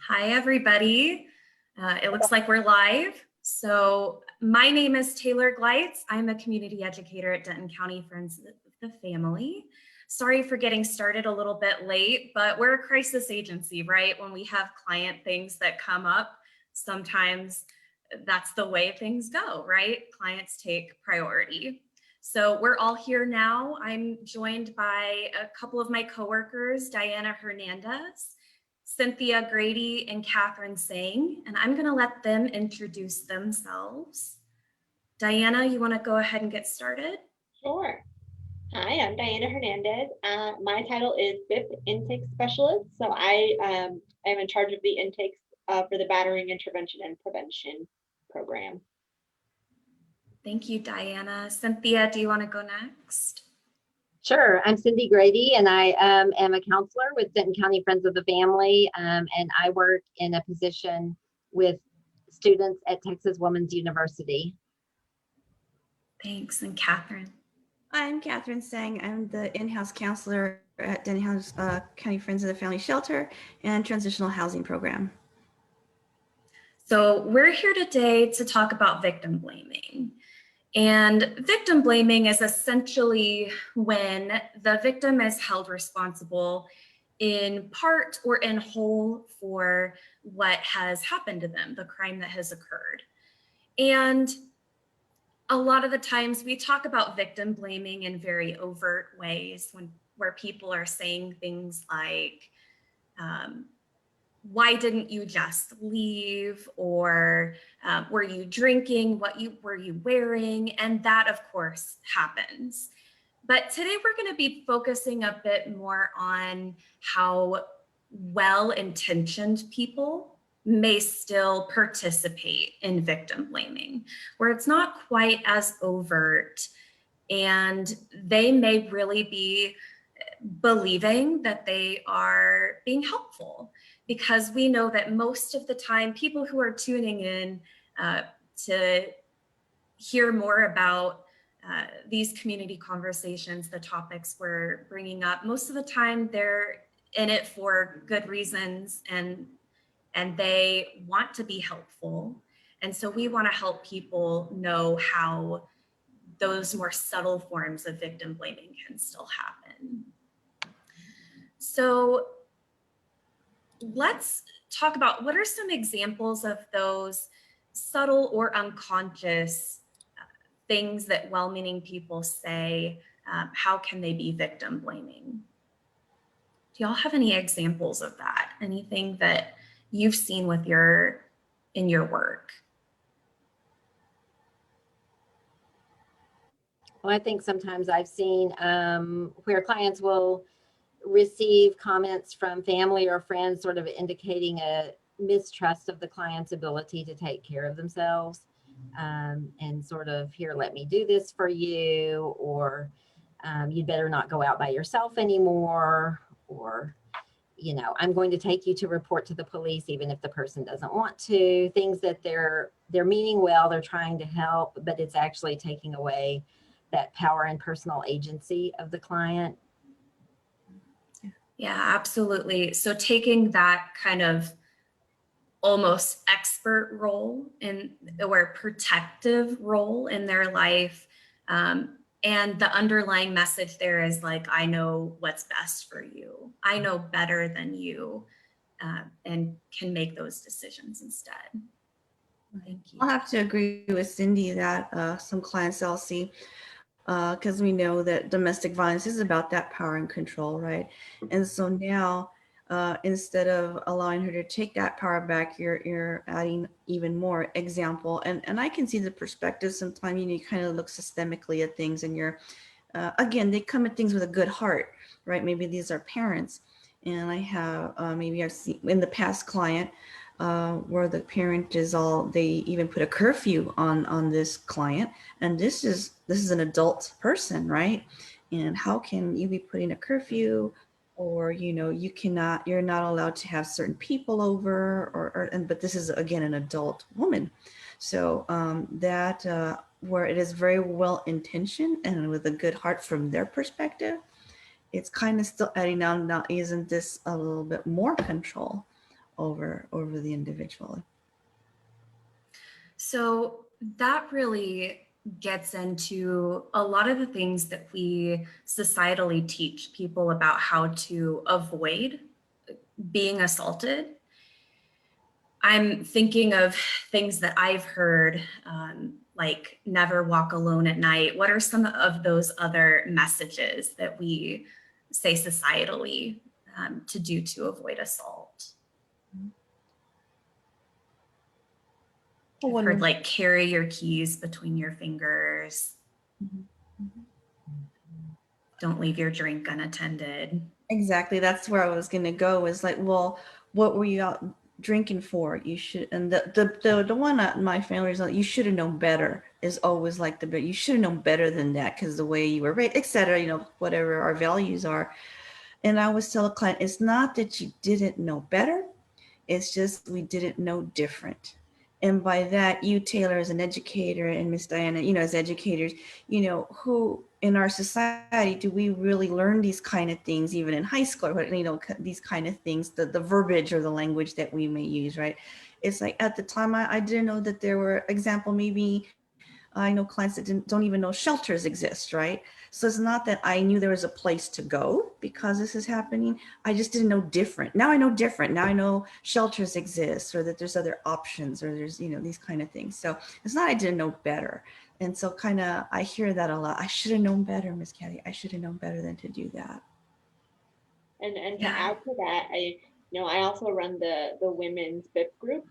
Hi, everybody. It looks like we're live. So my name is Taylor Gleitz. I'm a community educator at Denton County Friends of the Family. Sorry for getting started a little bit late, but we're a crisis agency, right? When we have client things that come up, sometimes that's the way things go, right? Clients take priority. So we're all here now. I'm joined by a couple of my coworkers, Diana Hernandez, Cynthia Grady, and Catherine Sang, and I'm going to let them introduce themselves. Diana, you want to go ahead and get started? Sure. Hi, I'm Diana Hernandez. My title is fifth intake specialist. So I am in charge of the intakes for the battering intervention and prevention program. Thank you, Diana. Cynthia, do you want to go next? Sure. I'm Cindy Grady, and I am a counselor with Denton County Friends of the Family, and I work in a position with students at Texas Women's University. Thanks. And Catherine? I'm Catherine Sang. I'm the in-house counselor at Denton County Friends of the Family Shelter and Transitional Housing Program. So we're here today to talk about victim blaming. And victim blaming is essentially when the victim is held responsible in part or in whole for what has happened to them, the crime that has occurred. And a lot of the times we talk about victim blaming in very overt ways where people are saying things like, why didn't you just leave? Or were you drinking? Were you wearing? And that, of course, happens. But today we're going to be focusing a bit more on how well-intentioned people may still participate in victim blaming, where it's not quite as overt and they may really be believing that they are being helpful, because we know that most of the time people who are tuning in to hear more about these community conversations, the topics we're bringing up, most of the time they're in it for good reasons and they want to be helpful. And so we want to help people know how those more subtle forms of victim blaming can still happen. So let's talk about what are some examples of those subtle or unconscious things that well-meaning people say. How can they be victim blaming? Do y'all have any examples of that? Anything that you've seen in your work? Well, I think sometimes I've seen where clients will receive comments from family or friends sort of indicating a mistrust of the client's ability to take care of themselves, and sort of, here, let me do this for you, or you'd better not go out by yourself anymore, or, you know, I'm going to take you to report to the police even if the person doesn't want to. Things that they're meaning well, they're trying to help, but it's actually taking away that power and personal agency of the client. Yeah, absolutely. So taking that kind of almost expert role or protective role in their life, and the underlying message there is like, I know what's best for you. I know better than you, and can make those decisions instead. Thank you. I'll have to agree with Cindy that some clients I'll see, because we know that domestic violence is about that power and control, right? And so now, instead of allowing her to take that power back, you're adding even more example. And I can see the perspective sometimes. You kind of look systemically at things, and you're, again, they come at things with a good heart, right? Maybe these are parents, and I have maybe I've seen in the past client where the parent is they even put a curfew on this client, and this is an adult person, right? And how can you be putting a curfew, or, you know, you're not allowed to have certain people over, but this is, again, an adult woman. So where it is very well intentioned and with a good heart from their perspective, it's kind of still adding on, now, isn't this a little bit more control? over the individual. So that really gets into a lot of the things that we societally teach people about how to avoid being assaulted. I'm thinking of things that I've heard, like never walk alone at night. What are some of those other messages that we say societally to do to avoid assault? I've heard like carry your keys between your fingers. Don't leave your drink unattended. Exactly. That's where I was going to go, is like, well, what were you out drinking for? You should, and the one at my family is like, you should have known better, is always like the, but you should have known better than that because the way you were raised, etc., whatever our values are. And I always tell a client, it's not that you didn't know better, it's just we didn't know different. And by that, you, Taylor, as an educator, and Miss Diana, as educators, who in our society do we really learn these kind of things, even in high school, or these kind of things, the verbiage or the language that we may use, right? It's like at the time, I didn't know that there were, example, maybe I know clients that don't even know shelters exist, right? So it's not that I knew there was a place to go because this is happening. I just didn't know different. Now I know different. Now I know shelters exist, or that there's other options, or there's, these kind of things. So it's not I didn't know better. And so kind of, I hear that a lot. I should have known better, Miss Kathy. I should have known better than to do that. And to Yeah. add to that, I also run the women's BIP group,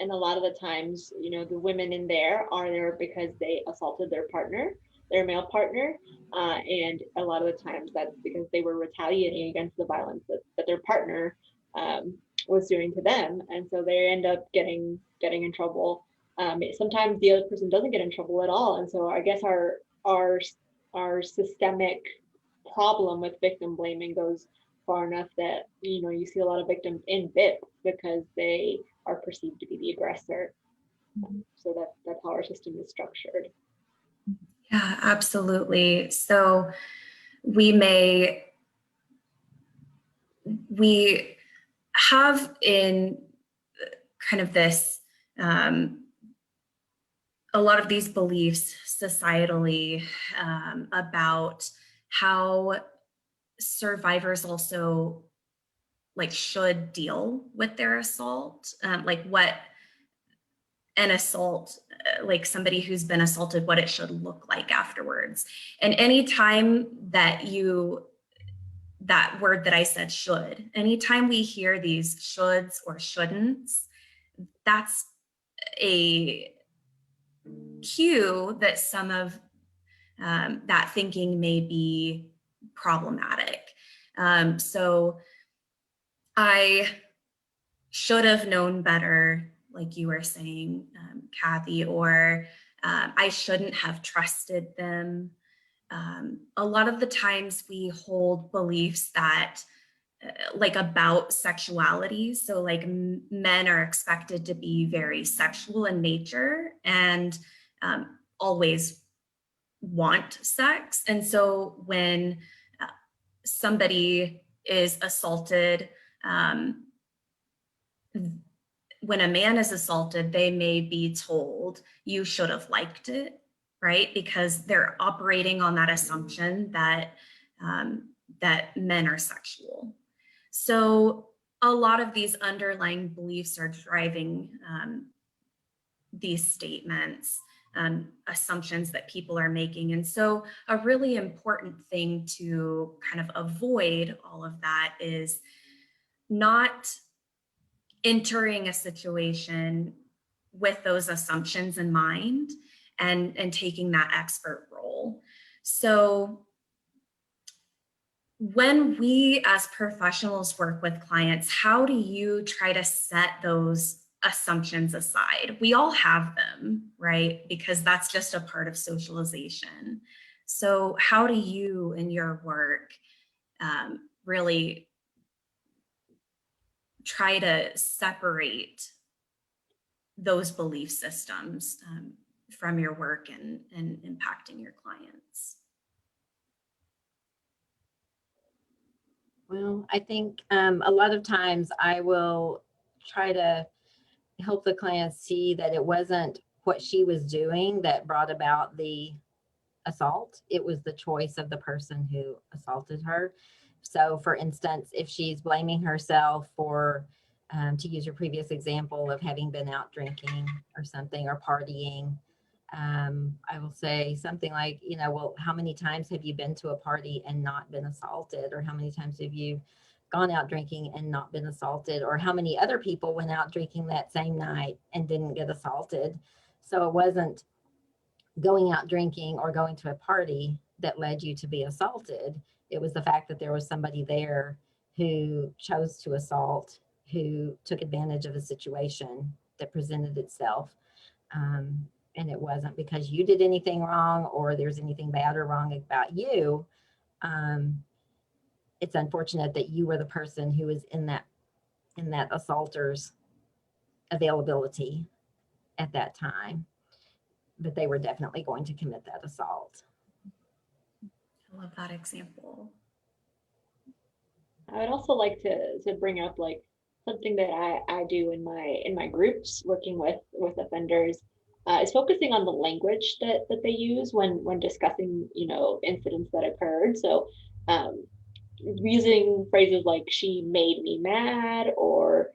and a lot of the times, the women in there are there because they assaulted their partner, their male partner, and a lot of the times that's because they were retaliating against the violence that their partner was doing to them, and so they end up getting in trouble. Sometimes the other person doesn't get in trouble at all, and so I guess our systemic problem with victim blaming goes far enough that you see a lot of victims in BIP because they are perceived to be the aggressor. So that's how our system is structured. Yeah, absolutely. So we have in kind of this a lot of these beliefs societally about how survivors also like should deal with their assault, like what an assault, like somebody who's been assaulted, what it should look like afterwards. And anytime that that word that I said should, anytime we hear these shoulds or shouldn'ts, that's a cue that some of that thinking may be problematic. So I should have known better, like you were saying, Kathy, or I shouldn't have trusted them. A lot of the times we hold beliefs that like about sexuality. So like men are expected to be very sexual in nature and always want sex. And so when somebody is assaulted, when a man is assaulted, they may be told, you should have liked it, right? Because they're operating on that assumption that that men are sexual. So a lot of these underlying beliefs are driving these statements, assumptions that people are making. And so a really important thing to kind of avoid all of that is not entering a situation with those assumptions in mind and taking that expert role. So when we as professionals work with clients, how do you try to set those assumptions aside? We all have them, right? Because that's just a part of socialization. So how do you in your work really try to separate those belief systems from your work and impacting your clients? Well, I think a lot of times I will try to help the client see that it wasn't what she was doing that brought about the assault. It was the choice of the person who assaulted her. So for instance, if she's blaming herself for, to use your previous example of having been out drinking or something or partying, I will say something like, you know, well, how many times have you been to a party and not been assaulted? Or how many times have you gone out drinking and not been assaulted? Or how many other people went out drinking that same night and didn't get assaulted? So it wasn't going out drinking or going to a party that led you to be assaulted. It was the fact that there was somebody there who chose to assault, who took advantage of a situation that presented itself. And it wasn't because you did anything wrong or there's anything bad or wrong about you. It's unfortunate that you were the person who was in that assaulter's availability at that time, but they were definitely going to commit that assault. I love that example. I would also like to bring up like something that I do in my groups working with offenders is focusing on the language that they use when discussing, you know, incidents that occurred. So using phrases like "she made me mad" or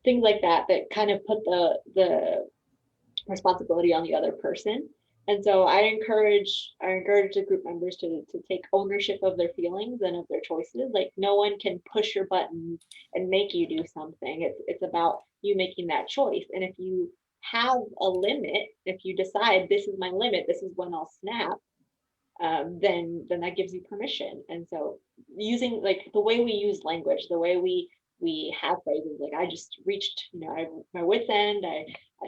things like that kind of put the responsibility on the other person. And so I encourage the group members to take ownership of their feelings and of their choices. Like no one can push your button and make you do something. It's about you making that choice. And if you have a limit, if you decide this is my limit, this is when I'll snap, then that gives you permission. And so using like the way we use language, the way we have phrases like I just reached, you know, my wit's end.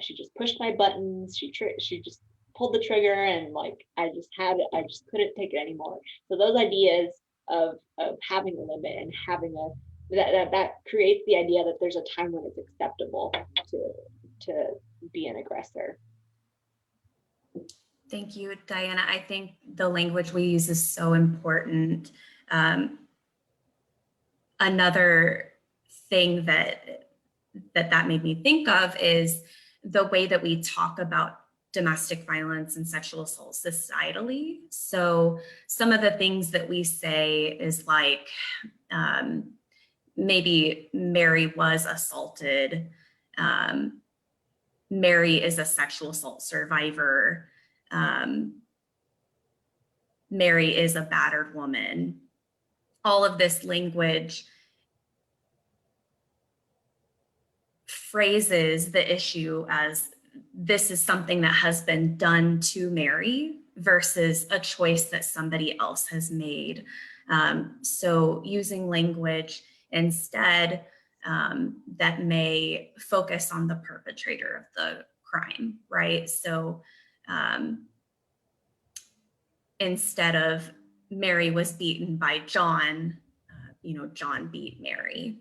She just pushed my buttons. She just pulled the trigger, and like I just couldn't take it anymore. So those ideas of having a limit and having that creates the idea that there's a time when it's acceptable to be an aggressor. Thank you, Diana. I think the language we use is so important. Another thing that made me think of is the way that we talk about domestic violence and sexual assault societally. So some of the things that we say is like, maybe Mary was assaulted. Mary is a sexual assault survivor. Mary is a battered woman. All of this language phrases the issue as this is something that has been done to Mary versus a choice that somebody else has made. So using language instead that may focus on the perpetrator of the crime, right? So instead of Mary was beaten by John, John beat Mary.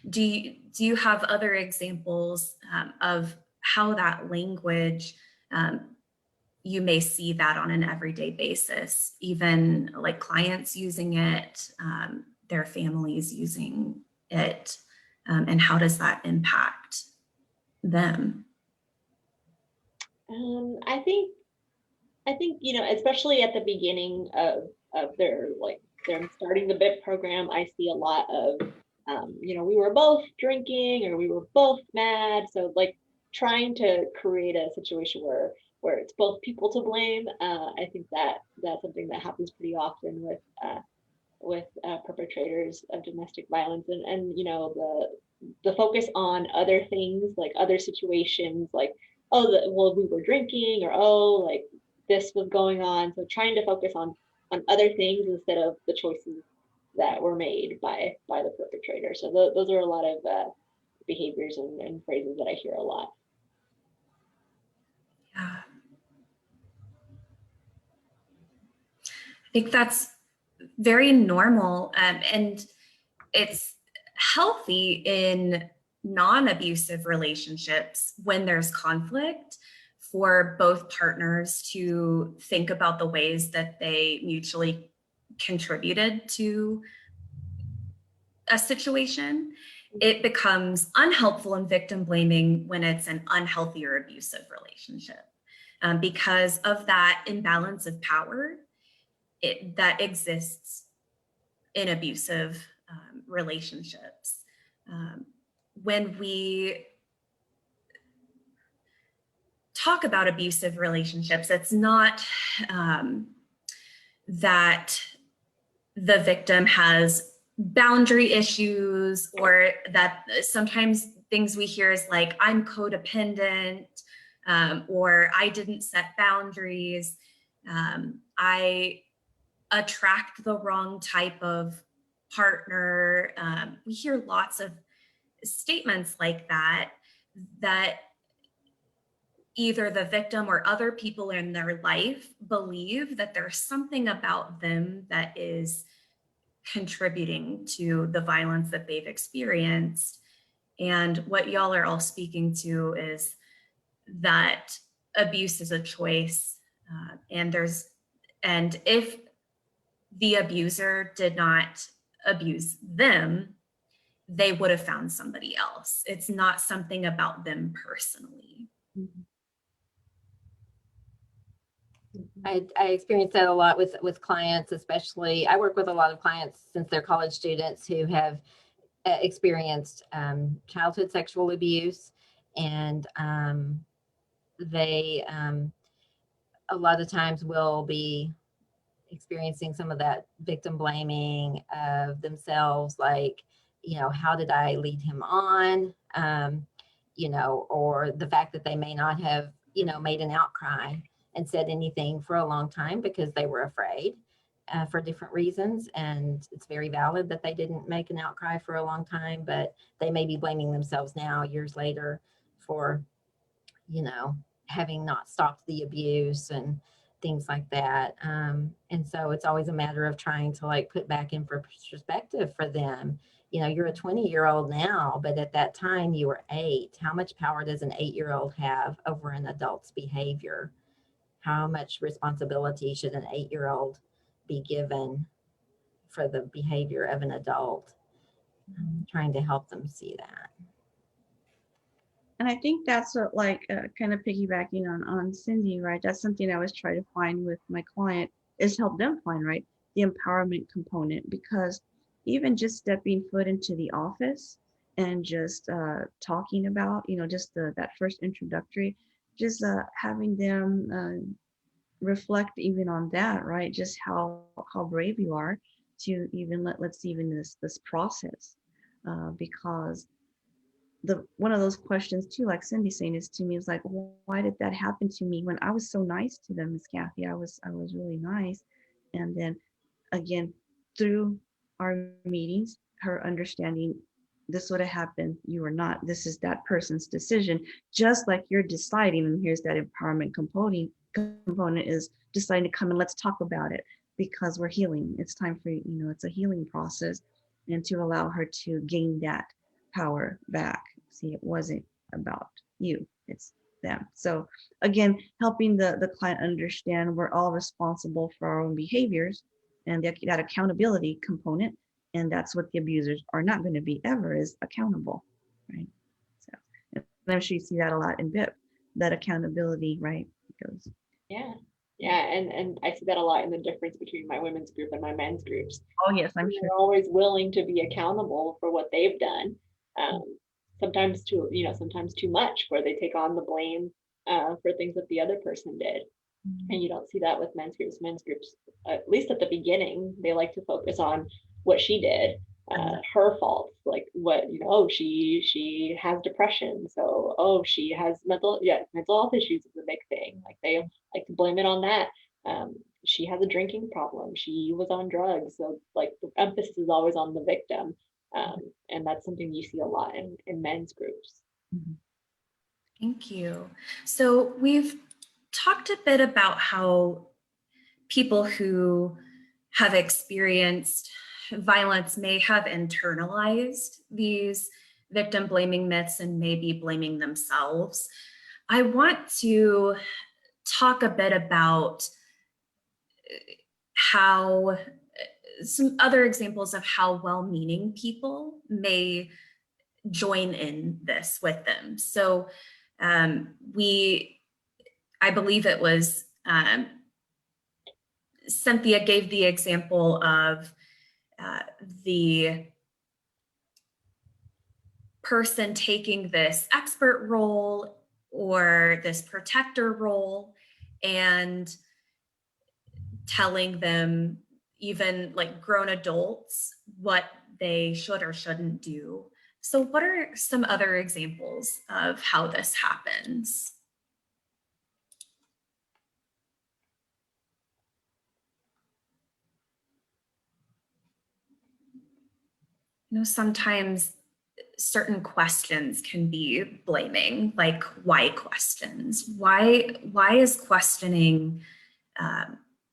Do you have other examples of how that language, you may see that on an everyday basis, even like clients using it, their families using it, and how does that impact them? I think, especially at the beginning of their starting the BIP program, I see a lot of, we were both drinking or we were both mad. So like trying to create a situation where it's both people to blame. I think that's something that happens pretty often with perpetrators of domestic violence, and the focus on other things, like other situations, like we were drinking, or like this was going on. So trying to focus on other things instead of the choices that were made by the perpetrator. So those are a lot of behaviors and phrases that I hear a lot. Yeah. I think that's very normal, and it's healthy in non-abusive relationships when there's conflict for both partners to think about the ways that they mutually contributed to a situation It becomes unhelpful and victim blaming when it's an unhealthy or abusive relationship, because of that imbalance of power that exists in abusive relationships. When we talk about abusive relationships, it's not that the victim has boundary issues, or that sometimes things we hear is like, I'm codependent, or I didn't set boundaries, I attract the wrong type of partner. We hear lots of statements like that, that either the victim or other people in their life believe that there's something about them that is contributing to the violence that they've experienced. And what y'all are all speaking to is that abuse is a choice. And if the abuser did not abuse them, they would have found somebody else. It's not something about them personally. I experience that a lot with clients, especially. I work with a lot of clients since they're college students who have experienced childhood sexual abuse, and they a lot of times will be experiencing some of that victim blaming of themselves, like, how did I lead him on? Or the fact that they may not have, made an outcry and said anything for a long time because they were afraid for different reasons. And it's very valid that they didn't make an outcry for a long time, but they may be blaming themselves now, years later, for, having not stopped the abuse and things like that. And so it's always a matter of trying to like put back in perspective for them. You're a 20-year-old now, but at that time you were 8. How much power does an 8-year-old have over an adult's behavior? How much responsibility should an 8-year-old be given for the behavior of an adult? I'm trying to help them see that. And I think that's what, like, kind of piggybacking on Cindy, right? That's something I always try to find with my client, is help them find, right, the empowerment component. Because even just stepping foot into the office and just talking about, just that first introductory, just having them reflect even on that, right? Just how brave you are to even let's even this process, because one of those questions too, like Cindy saying, is to me, is like, why did that happen to me when I was so nice to them, Miss Kathy? I was really nice. And then again, through our meetings, her understanding, this would have happened, you are not, this is that person's decision, just like you're deciding. And here's that empowerment component is deciding to come and let's talk about it, because we're healing. It's time for, it's a healing process, and to allow her to gain that power back. See, it wasn't about you, it's them. So again, helping the client understand we're all responsible for our own behaviors, and that accountability component. And that's what the abusers are not going to be ever, is accountable, right? So, and I'm sure you see that a lot in BIP, that accountability, right? Goes. Yeah. And I see that a lot in the difference between my women's group and my men's groups. Oh yes, I'm sure. They're always willing to be accountable for what they've done. Sometimes too much, where they take on the blame for things that the other person did. And you don't see that with men's groups. Men's groups, at least at the beginning, they like to focus on what she did, her faults, like what, she has depression, so she has mental health issues is a big thing. Like they like to blame it on that. She has a drinking problem, she was on drugs, so like the emphasis is always on the victim. And that's something you see a lot in men's groups. Thank you. So we've talked a bit about how people who have experienced violence may have internalized these victim blaming myths and maybe blaming themselves. I want to talk a bit about how some other examples of how well-meaning people may join in this with them. So I believe it was Cynthia gave the example of the person taking this expert role or this protector role and telling them, even like grown adults, what they should or shouldn't do. So what are some other examples of how this happens? Sometimes certain questions can be blaming, like why questions. Why is questioning,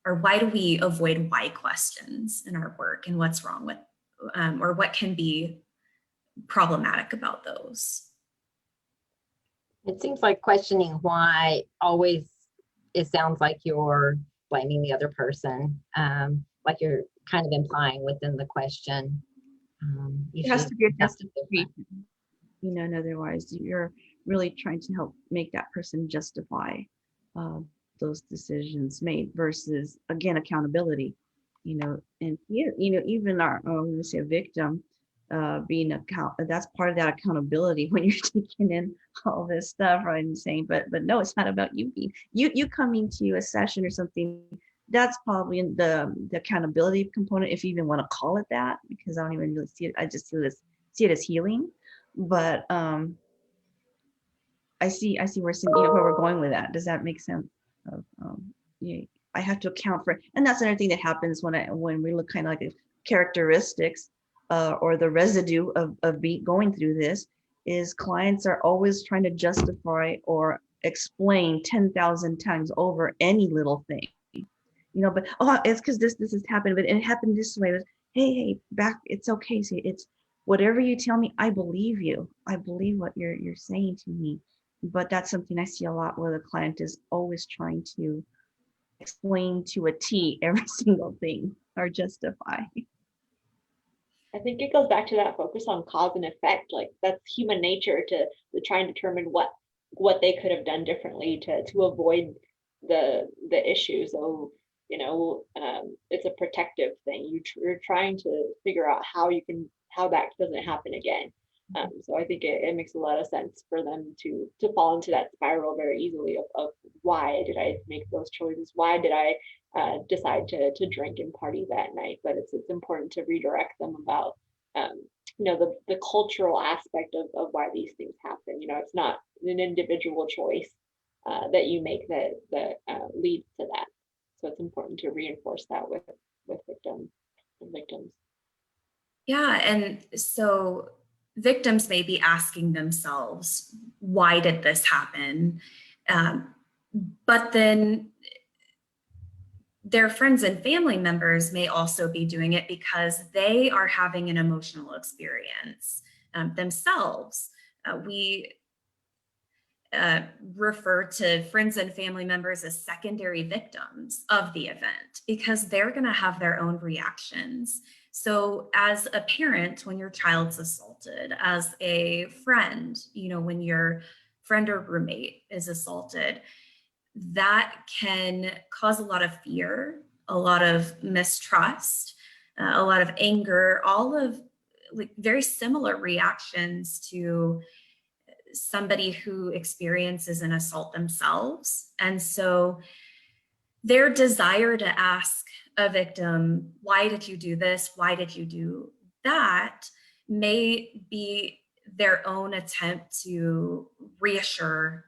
or why do we avoid why questions in our work, and what's wrong with, or what can be problematic about those? It seems like questioning why always, it sounds like you're blaming the other person, like you're kind of implying within the question. It has to be a justify. justification. And otherwise you're really trying to help make that person justify those decisions made versus, again, accountability. And even our, when we say a victim, being that's part of that accountability when you're taking in all this stuff, right? And saying, but no, it's not about you being you coming to a session or something. That's probably in the accountability component, if you even want to call it that, because I don't even really see it. I just see it as healing. But I see where where we're going with that. Does that make sense? Yeah, I have to account for it. And that's another thing that happens when we look kind of like the characteristics or the residue of going through this, is clients are always trying to justify or explain 10,000 times over any little thing. But it's because this has happened, but it happened this way. Hey, back, it's okay. See, it's whatever you tell me, I believe you. I believe what you're saying to me. But that's something I see a lot, where the client is always trying to explain to a T every single thing or justify. I think it goes back to that focus on cause and effect. Like, that's human nature to try and determine what they could have done differently to avoid the issue. So it's a protective thing. You're trying to figure out how that doesn't happen again. So I think it makes a lot of sense for them to fall into that spiral very easily of why did I make those choices? Why did I decide to drink and party that night? But it's important to redirect them about the cultural aspect of why these things happen. It's not an individual choice that you make that leads to that. So it's important to reinforce that with victims. Yeah, and so victims may be asking themselves, why did this happen? But then their friends and family members may also be doing it because they are having an emotional experience themselves. We refer to friends and family members as secondary victims of the event because they're going to have their own reactions. So as a parent, when your child's assaulted, as a friend, when your friend or roommate is assaulted, that can cause a lot of fear, a lot of mistrust, a lot of anger, all of very similar reactions to somebody who experiences an assault themselves. And so their desire to ask a victim, why did you do this? Why did you do that? May be their own attempt to reassure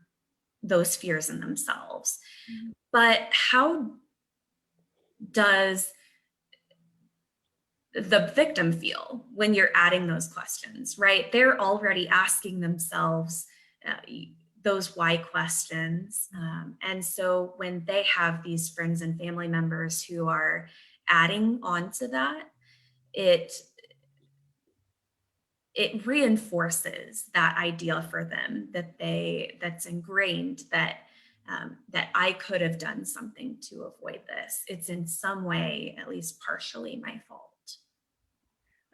those fears in themselves. Mm-hmm. But how does the victim feel when you're adding those questions, right? They're already asking themselves those why questions. And so when they have these friends and family members who are adding on to that, it reinforces that idea for them that's ingrained that I could have done something to avoid this. It's in some way, at least partially, my fault.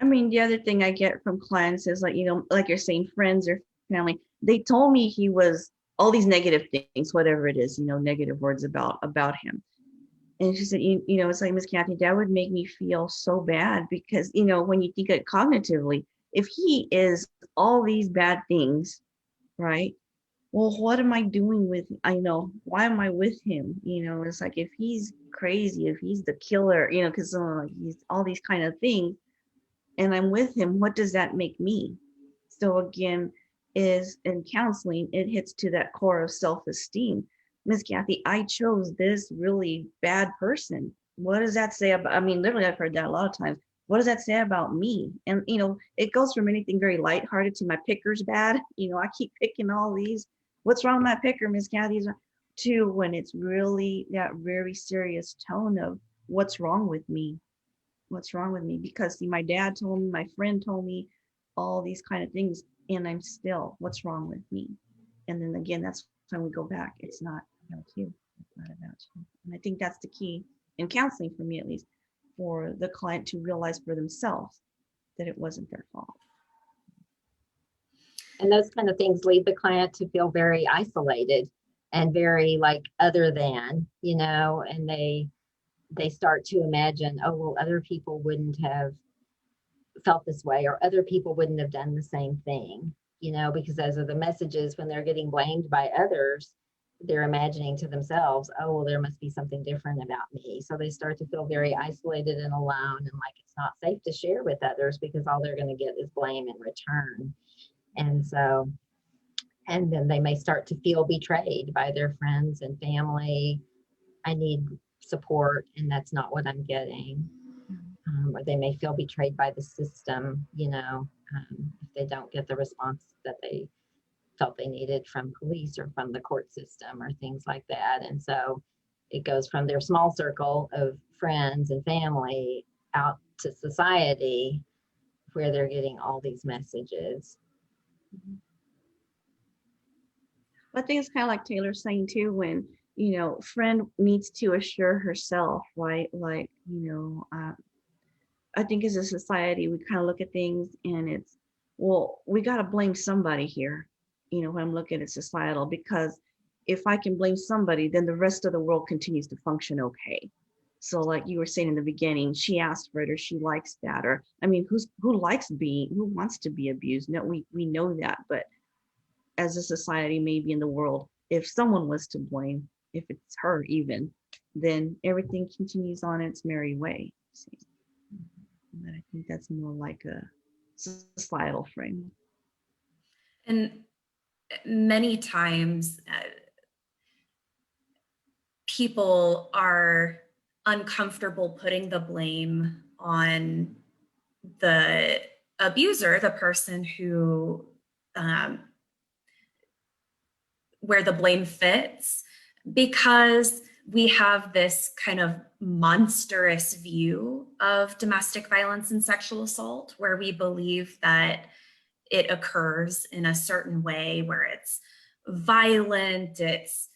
I mean, the other thing I get from clients is like, like you're saying, friends or family, they told me he was all these negative things, whatever it is, negative words about him. And she said, it's like, Miss Kathy, that would make me feel so bad because, when you think it cognitively, if he is all these bad things, right? Well, what am I doing with, why am I with him? It's like if he's crazy, if he's the killer, because like he's all these kind of things, and I'm with him, what does that make me? So again, is in counseling, it hits to that core of self-esteem. Miss Kathy, I chose this really bad person. What does that say about, I mean, literally, I've heard that a lot of times. What does that say about me? And, it goes from anything very lighthearted to my picker's bad. I keep picking all these. What's wrong with my picker, Miss Kathy? To when it's really that very serious tone of what's wrong with me? What's wrong with me? Because see, my dad told me, my friend told me all these kind of things, and I'm still, what's wrong with me? And then again, that's when we go back. It's not about you. It's not about you. And I think that's the key in counseling, for me at least, for the client to realize for themselves that it wasn't their fault. And those kind of things lead the client to feel very isolated and very like other than, and they start to imagine, oh, well, other people wouldn't have felt this way, or other people wouldn't have done the same thing, because those are the messages when they're getting blamed by others. They're imagining to themselves, oh, well, there must be something different about me. So they start to feel very isolated and alone, and like it's not safe to share with others because all they're going to get is blame in return. And then they may start to feel betrayed by their friends and family. I need support, and that's not what I'm getting. Or they may feel betrayed by the system, if they don't get the response that they felt they needed from police or from the court system or things like that. And so it goes from their small circle of friends and family out to society, where they're getting all these messages. I think it's kind of like Taylor's saying too, when, friend needs to assure herself, right? Like, I think as a society, we kind of look at things and it's, well, we got to blame somebody here, when I'm looking at societal, because if I can blame somebody, then the rest of the world continues to function okay. So like you were saying in the beginning, she asked for it or she likes that, or I mean, who wants to be abused? No, we know that, but as a society, maybe in the world, if someone was to blame, if it's her even, then everything continues on its merry way. See? But I think that's more like a societal frame. And many times people are uncomfortable putting the blame on the abuser, the person who where the blame fits, because we have this kind of monstrous view of domestic violence and sexual assault, where we believe that it occurs in a certain way, where it's violent, it's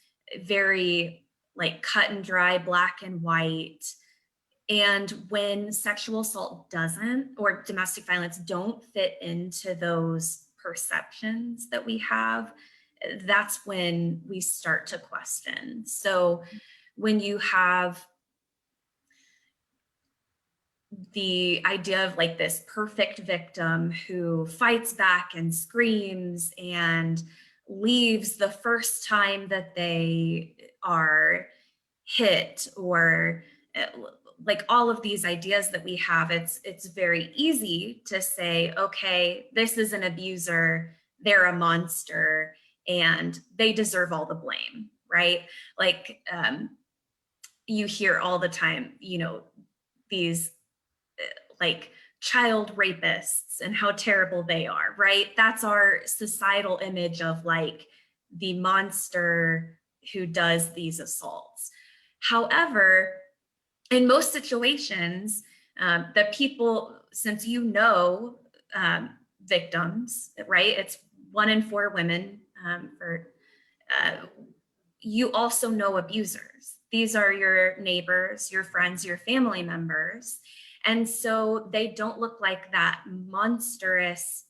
very like cut and dry, black and white. And when sexual assault doesn't, or domestic violence don't fit into those perceptions that we have, that's when we start to question. So when you have the idea of like this perfect victim who fights back and screams and leaves the first time that they are hit, or like all of these ideas that we have, it's very easy to say, okay, this is an abuser, they're a monster, and they deserve all the blame, right? Like you hear all the time, these like child rapists and how terrible they are, right? That's our societal image of like the monster who does these assaults. However, in most situations, that people, since victims, right? It's 1 in 4 women. You also know abusers. These are your neighbors, your friends, your family members. And so they don't look like that monstrous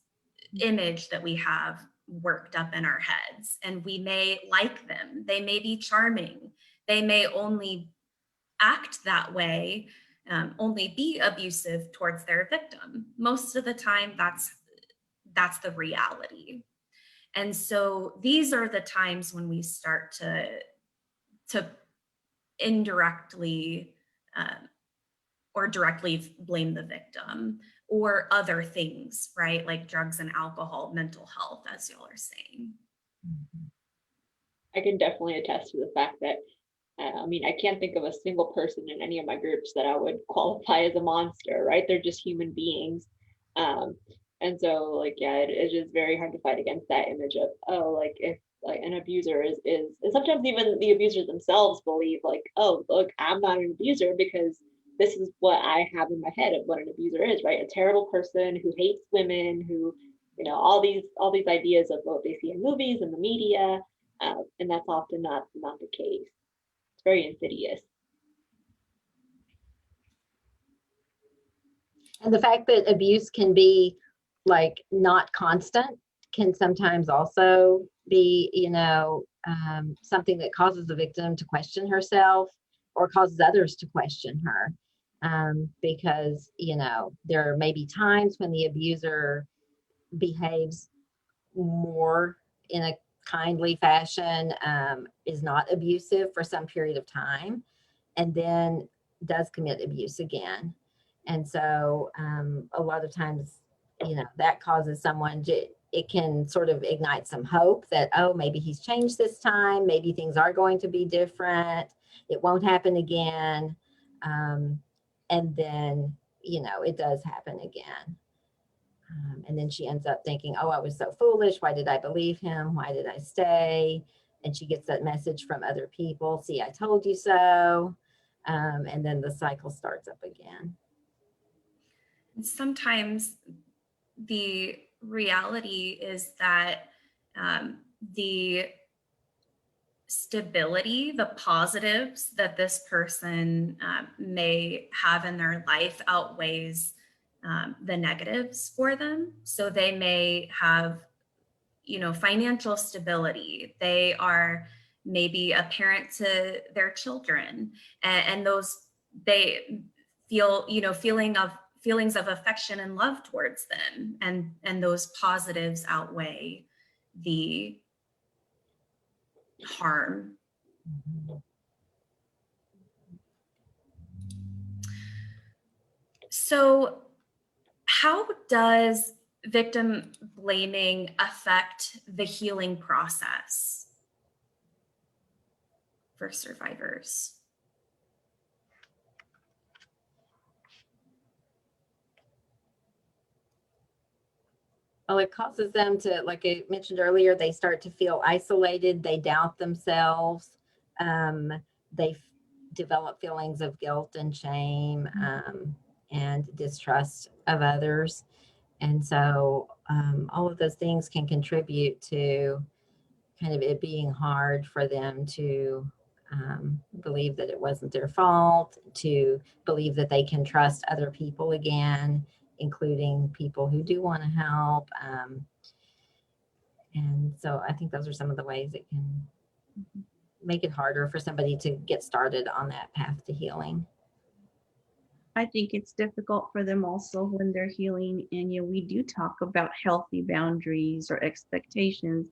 image that we have worked up in our heads. And we may like them. They may be charming. They may only act that way, only be abusive towards their victim. Most of the time, that's the reality. And so these are the times when we start to indirectly or directly blame the victim or other things, right? Like drugs and alcohol, mental health, as y'all are saying. I can definitely attest to the fact that, I mean, I can't think of a single person in any of my groups that I would qualify as a monster, right? They're just human beings. And so like, yeah, it's just very hard to fight against that image of, oh, like if like an abuser is and sometimes even the abusers themselves believe like, oh, look, I'm not an abuser because this is what I have in my head of what an abuser is, right? A terrible person who hates women, who, you know, all these ideas of what they see in movies and the media. And that's often not the case. It's very insidious. And the fact that abuse can be like not constant can sometimes also be, you know, something that causes the victim to question herself or causes others to question her. Because, you know, there may be times when the abuser behaves more in a kindly fashion, is not abusive for some period of time, and then does commit abuse again. And so a lot of times, you know, that causes someone to, it can sort of ignite some hope that, oh, maybe he's changed this time. Maybe things are going to be different. It won't happen again. And then, you know, it does happen again. And then she ends up thinking, oh, I was so foolish. Why did I believe him? Why did I stay? And she gets that message from other people. See, I told you so. And then the cycle starts up again. Sometimes the reality is that the stability, the positives that this person may have in their life outweighs the negatives for them. So they may have, you know, financial stability. They are maybe a parent to their children, and those, they feel, you know, feelings of affection and love towards them, and those positives outweigh the harm. So how does victim blaming affect the healing process for survivors? Well, it causes them to, like I mentioned earlier, they start to feel isolated. They doubt themselves. They develop feelings of guilt and shame, and distrust of others. And so all of those things can contribute to kind of it being hard for them to believe that it wasn't their fault, to believe that they can trust other people again, including people who do want to help. And so I think those are some of the ways it can make it harder for somebody to get started on that path to healing. I think it's difficult for them also when they're healing. And, you know, we do talk about healthy boundaries or expectations.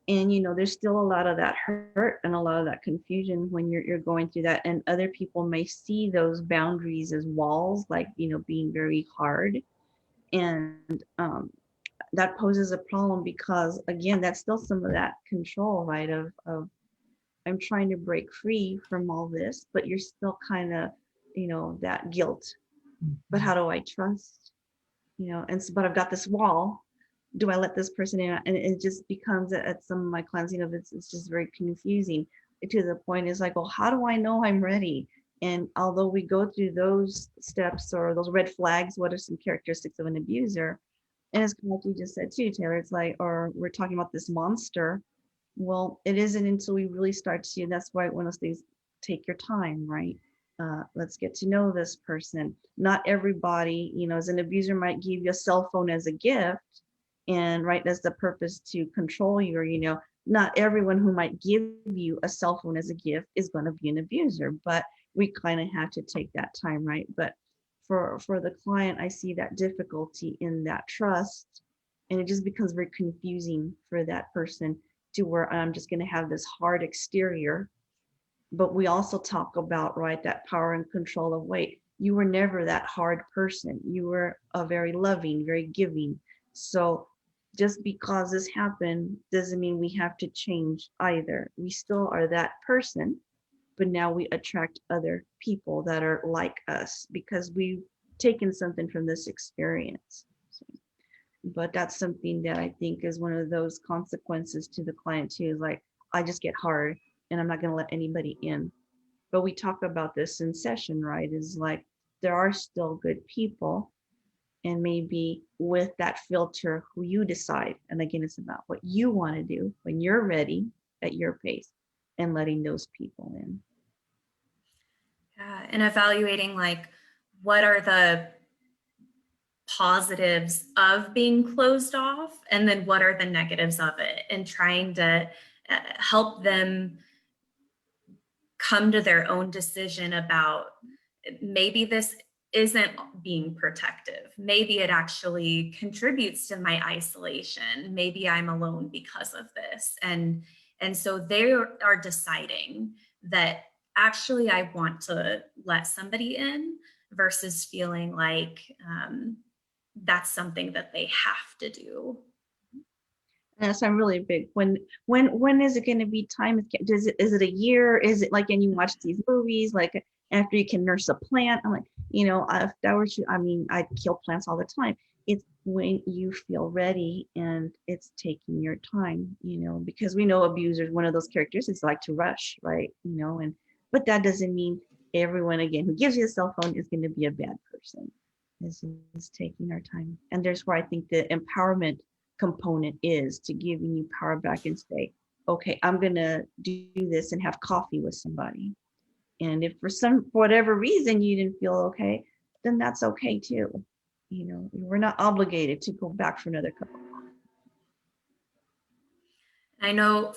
And, you know, there's still a lot of that hurt and a lot of that confusion when you're going through that. And other people may see those boundaries as walls, like, you know, being very hard. And that poses a problem because, again, that's still some of that control, right? Of I'm trying to break free from all this, but you're still kind of, you know, that guilt. But how do I trust? You know, and so, but I've got this wall. Do I let this person in? And it just becomes at some of my clients, you know, it's just very confusing to the point is like, well, how do I know I'm ready? And although we go through those steps or those red flags, what are some characteristics of an abuser? And it's like you just said too, Taylor, it's like, or we're talking about this monster. Well, it isn't until we really start to, and that's why one of those things, take your time, right? Let's get to know this person. Not everybody, as an abuser might give you a cell phone as a gift, and right, that's the purpose to control you, or not everyone who might give you a cell phone as a gift is going to be an abuser, but we kind of have to take that time, right? But for the client, I see that difficulty in that trust, and it just becomes very confusing for that person, to where I'm just going to have this hard exterior. But we also talk about, right, that power and control of, wait, you were never that hard person. You were a very loving, very giving. So just because this happened doesn't mean we have to change either. We still are that person, but now we attract other people that are like us because we've taken something from this experience. But that's something that I think is one of those consequences to the client too, is like, I just get hard and I'm not going to let anybody in. But we talk about this in session, right? Is like, there are still good people, and maybe with that filter, who you decide. And again, it's about what you want to do when you're ready at your pace, and letting those people in. Yeah, and evaluating like what are the positives of being closed off, and then what are the negatives of it, and trying to help them come to their own decision about, maybe this isn't being protective. Maybe it actually contributes to my isolation. Maybe I'm alone because of this. And so they are deciding that actually I want to let somebody in, versus feeling like that's something that they have to do. And that's I'm really big. When is it going to be time? Is it a year? Is it like, and you watch these movies like after you can nurse a plant? I'm like, if that were you, I mean, I kill plants all the time. It's when you feel ready, and it's taking your time, because we know abusers, one of those characteristics like to rush, right? But that doesn't mean everyone, again, who gives you a cell phone is going to be a bad person. This is taking our time. And there's where I think the empowerment component is, to giving you power back and say, okay, I'm going to do this and have coffee with somebody. And if for whatever reason you didn't feel okay, then that's okay too. We're not obligated to go back for another cup of coffee. I know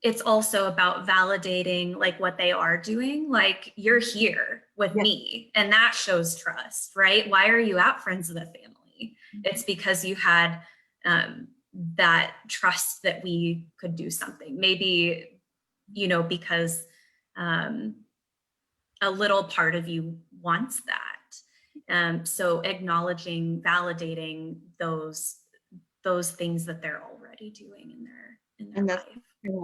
it's also about validating like what they are doing. Like, you're here with me, and that shows trust, right? Why are you at Friends of the Family? It's because you had that trust that we could do something. Maybe, because a little part of you wants that. So acknowledging, validating those things that they're already doing in their And that's life.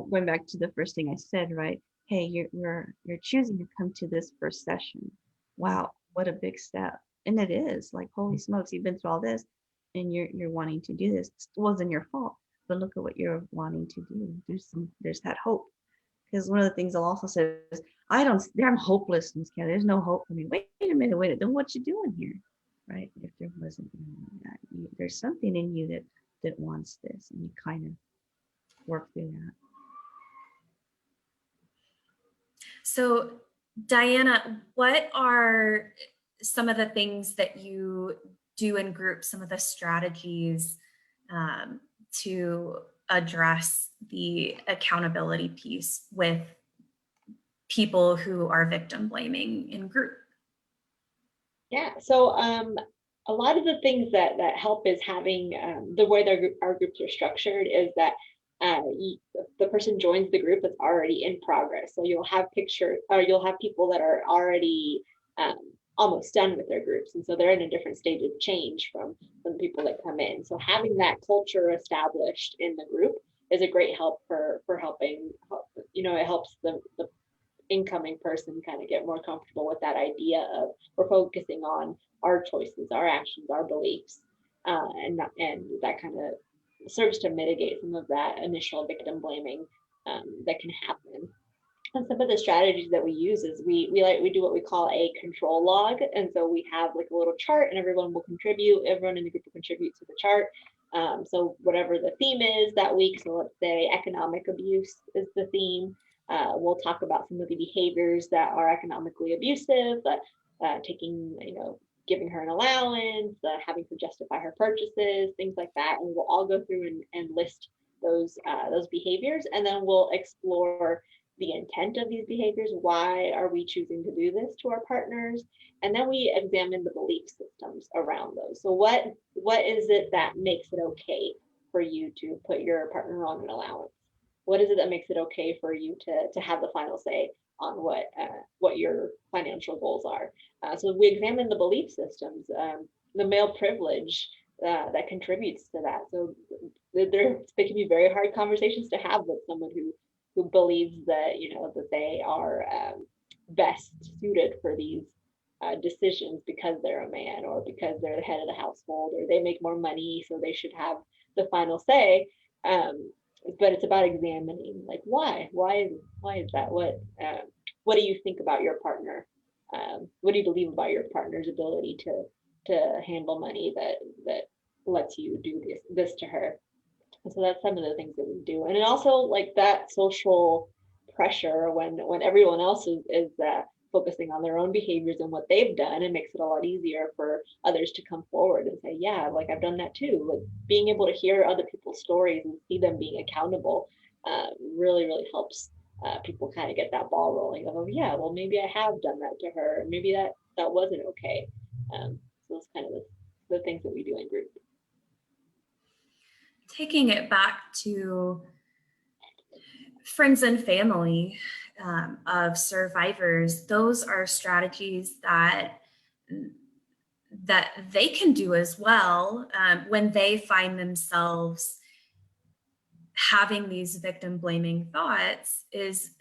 going back to the first thing I said, right? Hey, you're choosing to come to this first session. Wow, what a big step. And it is like, holy smokes, you've been through all this, and you're wanting to do this. It wasn't your fault, but look at what you're wanting to do. There's that hope. Because one of the things I'll also say is, I'm hopeless, Miss Kelly. There's no hope for me. Wait a minute, then what you doing here? Right? If there wasn't that, there's something in you that wants this, and you kind of work through that. So, Diana, what are some of the things that you do in groups, some of the strategies to address the accountability piece with people who are victim blaming in group? Yeah, so a lot of the things that help is having the way that our groups are structured is that the person joins the group that's already in progress. So you'll have you'll have people that are already almost done with their groups, and so they're in a different stage of change from the people that come in. So having that culture established in the group is a great help for helping. It helps the incoming person kind of get more comfortable with that idea of, we're focusing on our choices, our actions, our beliefs, and that kind of serves to mitigate some of that initial victim blaming that can happen. And some of the strategies that we use is we do what we call a control log. And so we have like a little chart, and everyone in the group will contribute to the chart. So whatever the theme is that week, so let's say economic abuse is the theme. We'll talk about some of the behaviors that are economically abusive, taking, giving her an allowance, having to justify her purchases, things like that. And we'll all go through and list those behaviors, and then we'll explore the intent of these behaviors. Why are we choosing to do this to our partners? And then we examine the belief systems around those. So what is it that makes it okay for you to put your partner on an allowance? What is it that makes it okay for you to have the final say on what your financial goals are? So we examine the belief systems, the male privilege that contributes to that. So they can be very hard conversations to have with someone who believes that that they are best suited for these decisions because they're a man, or because they're the head of the household, or they make more money, so they should have the final say. But it's about examining, like, why is that? What do you think about your partner? What do you believe about your partner's ability to handle money that lets you do this to her? And so that's some of the things that we do. And then also, like, that social pressure when everyone else is focusing on their own behaviors and what they've done, it makes it a lot easier for others to come forward and say, yeah, like, I've done that too. Like, being able to hear other people's stories and see them being accountable really, really helps people kind of get that ball rolling of, oh yeah, well, maybe I have done that to her. Maybe that wasn't okay. So those kind of the things that we do in group. Taking it back to friends and family of survivors, those are strategies that they can do as well when they find themselves having these victim blaming thoughts, is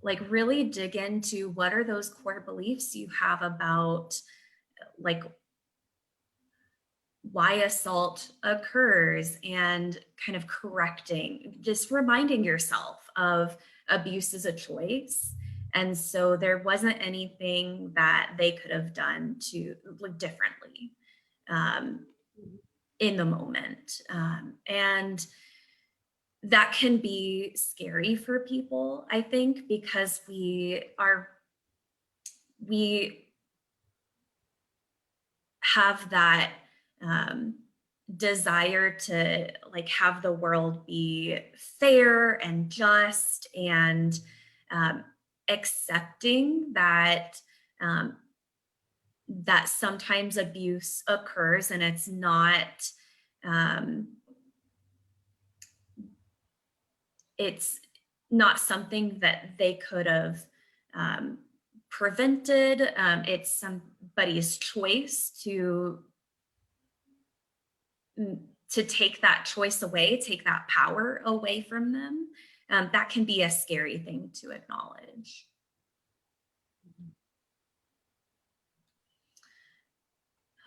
like really dig into what are those core beliefs you have about, like, why assault occurs, and kind of correcting, just reminding yourself of abuse is a choice. And so there wasn't anything that they could have done to look differently in the moment. And that can be scary for people, I think, because we have that desire to, like, have the world be fair and just, and accepting that that sometimes abuse occurs, and it's not something that they could have prevented. It's somebody's choice to take that choice away, take that power away from them. That can be a scary thing to acknowledge.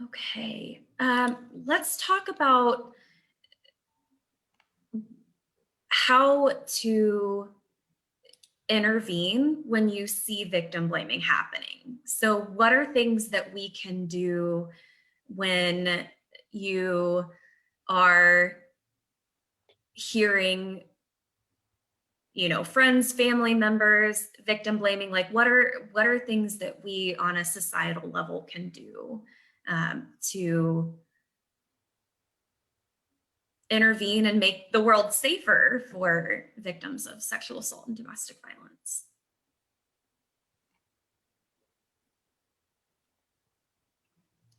Okay, let's talk about how to intervene when you see victim blaming happening. So what are things that we can do when you are hearing, friends, family members, victim blaming? Like, what are things that we on a societal level can do to intervene and make the world safer for victims of sexual assault and domestic violence?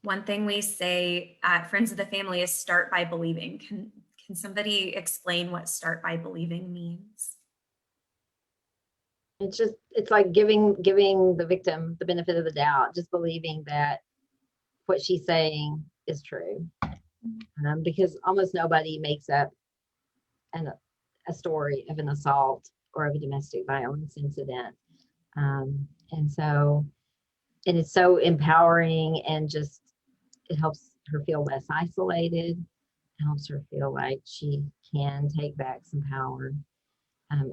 One thing we say at Friends of the Family is start by believing. Can somebody explain what start by believing means? It's like giving the victim the benefit of the doubt, just believing that what she's saying is true. Because almost nobody makes up a story of an assault or of a domestic violence incident. And it's so empowering, and just, it helps her feel less isolated. It helps her feel like she can take back some power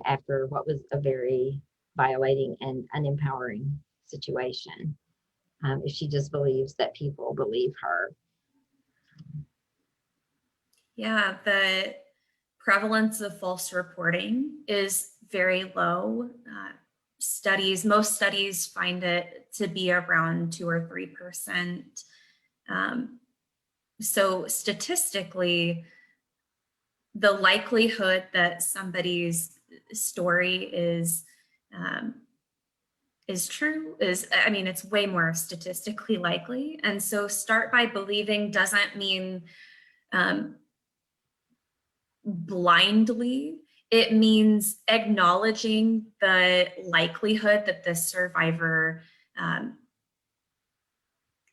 after what was a very violating and unempowering situation. If she just believes that people believe her. Yeah, the prevalence of false reporting is very low most studies find it to be around 2 or 3%. So statistically, the likelihood that somebody's story is true is, I mean, it's way more statistically likely. And so start by believing doesn't mean blindly. It means acknowledging the likelihood that the survivor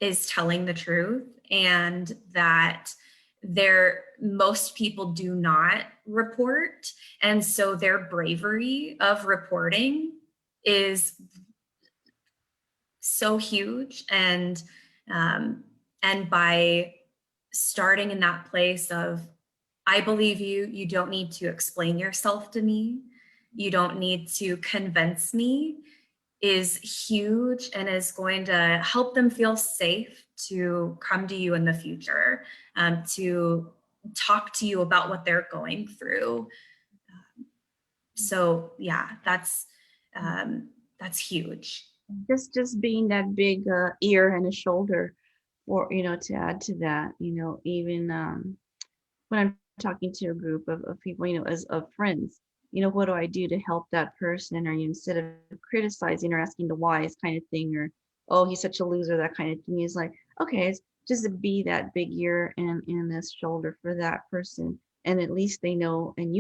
is telling the truth, and that most people do not report. And so their bravery of reporting is so huge. And by starting in that place of, I believe you, you don't need to explain yourself to me, you don't need to convince me, is huge and is going to help them feel safe to come to you in the future, to talk to you about what they're going through. So yeah, that's huge. Just being that big ear and a shoulder, or to add to that, even when I'm talking to a group of people, as of friends, what do I do to help that person? Or instead of criticizing or asking the whys kind of thing, or, oh, he's such a loser, that kind of thing, is like, okay, it's just to be that big ear and this shoulder for that person. And at least they know, and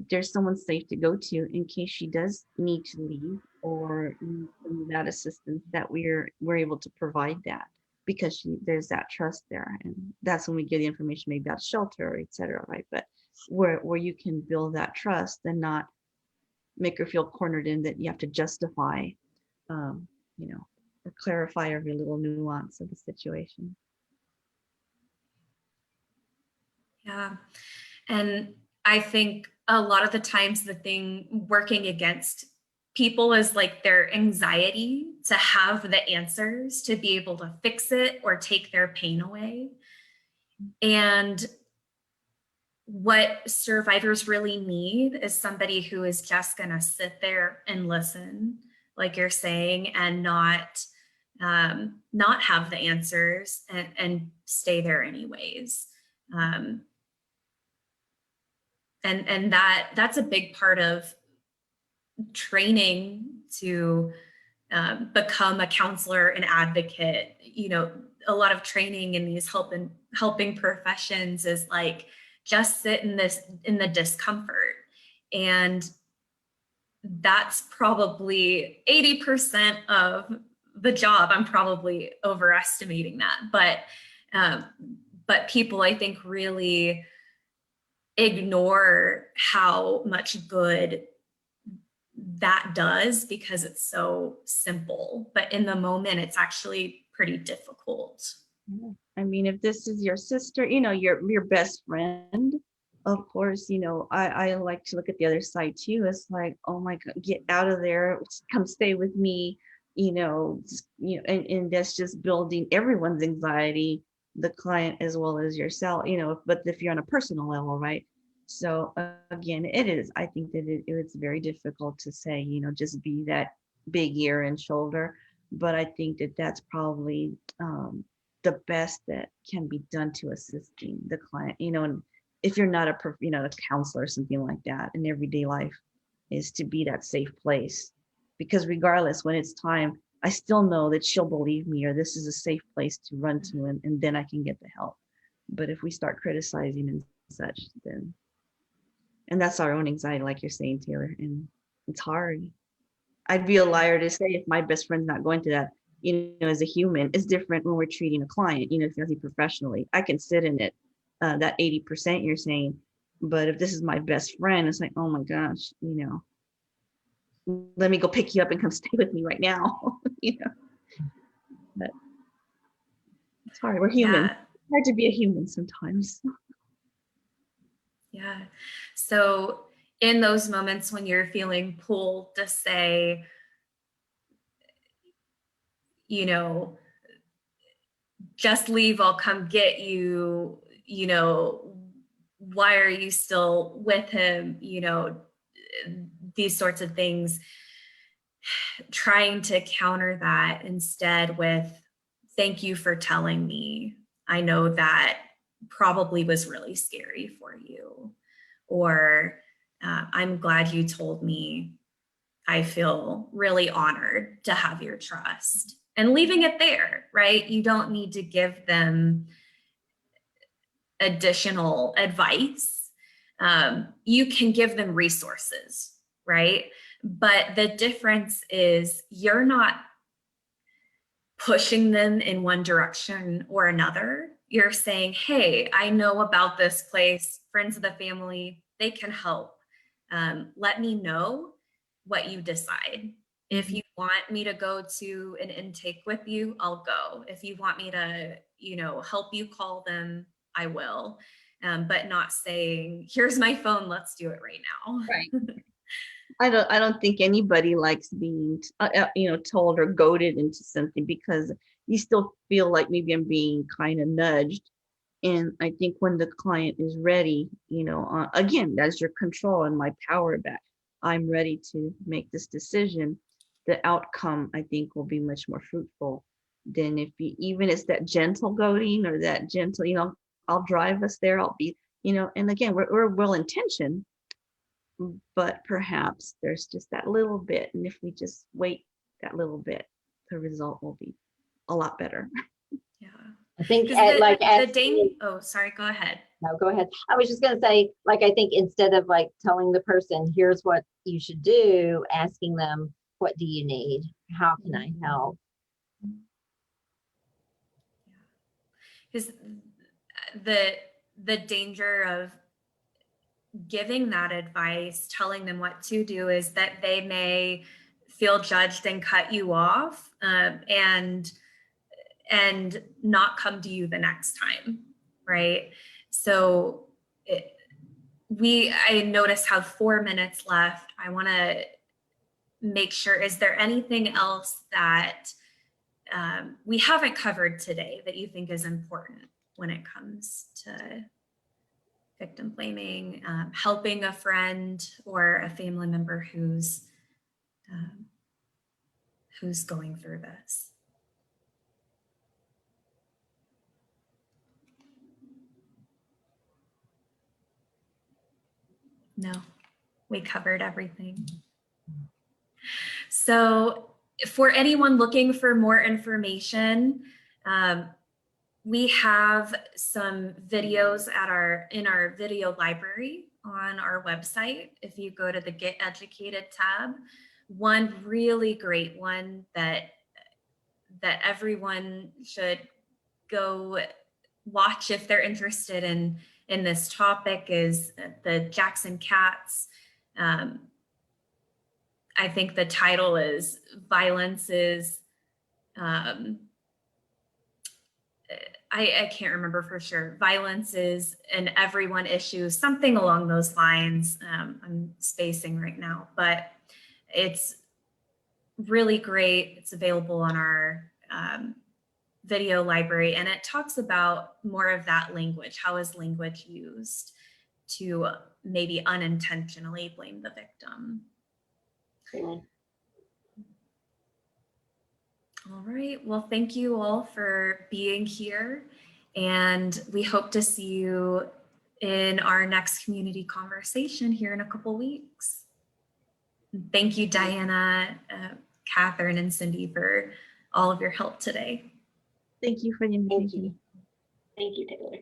there's someone safe to go to in case she does need to leave, or need some of that assistance, that we're able to provide that, because there's that trust there. And that's when we get the information, maybe about shelter, et cetera, right? But where you can build that trust and not make her feel cornered in that you have to justify, or clarify every little nuance of the situation. Yeah. And I think a lot of the times the thing working against people is like their anxiety to have the answers, to be able to fix it or take their pain away. And what survivors really need is somebody who is just going to sit there and listen, like you're saying, and not have the answers, and stay there anyways. And that's a big part of training to become a counselor and advocate. A lot of training in these helping professions is like, just sit in the discomfort. And that's probably 80% of the job. I'm probably overestimating that, but people, I think, really ignore how much good that does, because it's so simple, but in the moment it's actually pretty difficult. I mean, if this is your sister, your best friend, of course, I like to look at the other side too. It's like, oh my God, get out of there, come stay with me, and that's just building everyone's anxiety, the client as well as yourself, but if you're on a personal level, right? So again, I think that it's very difficult to say, just be that big ear and shoulder, but I think that that's probably the best that can be done to assisting the client, and if you're not a counselor or something like that in everyday life, is to be that safe place, because regardless, when it's time, I still know that she'll believe me, or this is a safe place to run to, and then I can get the help. But if we start criticizing and such, then, and that's our own anxiety, like you're saying, Taylor, and it's hard. I'd be a liar to say if my best friend's not going to that, as a human. It's different when we're treating a client, especially professionally. I can sit in it, that 80% you're saying, but if this is my best friend, it's like, oh my gosh, let me go pick you up and come stay with me right now. But it's hard. We're human. Yeah. It's hard to be a human sometimes. Yeah. So in those moments when you're feeling pulled to say, just leave, I'll come get you, why are you still with him? These sorts of things. trying to counter that instead with, thank you for telling me. I know that probably was really scary for you. Or I'm glad you told me. I feel really honored to have your trust. And leaving it there, right? You don't need to give them additional advice. You can give them resources, right? But the difference is you're not pushing them in one direction or another. You're saying, hey, I know about this place, friends of the family, they can help. Let me know what you decide. If you want me to go to an intake with you, I'll go. If you want me to, help you call them, I will. But not saying, here's my phone, let's do it right now. Right. I don't think anybody likes being, told or goaded into something, because you still feel like maybe I'm being kind of nudged. And I think when the client is ready, again, that's your control and my power back. I'm ready to make this decision. The outcome, I think, will be much more fruitful than if even it's that gentle goading or that gentle, I'll drive us there. I'll be, and again, we're well intentioned, but perhaps there's just that little bit. And if we just wait that little bit, the result will be a lot better. Yeah. I think oh, sorry, go ahead. No, go ahead. I was just going to say, I think instead of telling the person, here's what you should do, asking them, what do you need? How can I help? Because the danger of giving that advice, telling them what to do, is that they may feel judged and cut you off, and not come to you the next time, right? So I notice have 4 minutes left. I want to make sure, is there anything else that we haven't covered today that you think is important when it comes to victim blaming, helping a friend or a family member who's going through this? No, we covered everything. So for anyone looking for more information, we have some videos in our video library on our website. If you go to the Get Educated tab, one really great one that everyone should go watch if they're interested in this topic is the Jackson Katz. I think the title is Violence is, I can't remember for sure. Violence is an everyone issue, something along those lines. I'm spacing right now, but it's really great. It's available on our video library, and it talks about more of that language. How is language used to maybe unintentionally blame the victim? Cool. All right, well, thank you all for being here, and we hope to see you in our next community conversation here in a couple weeks. Thank you, Diana, Catherine, and Cindy, for all of your help today. Thank you for the invitation. Thank you. Thank you, Taylor.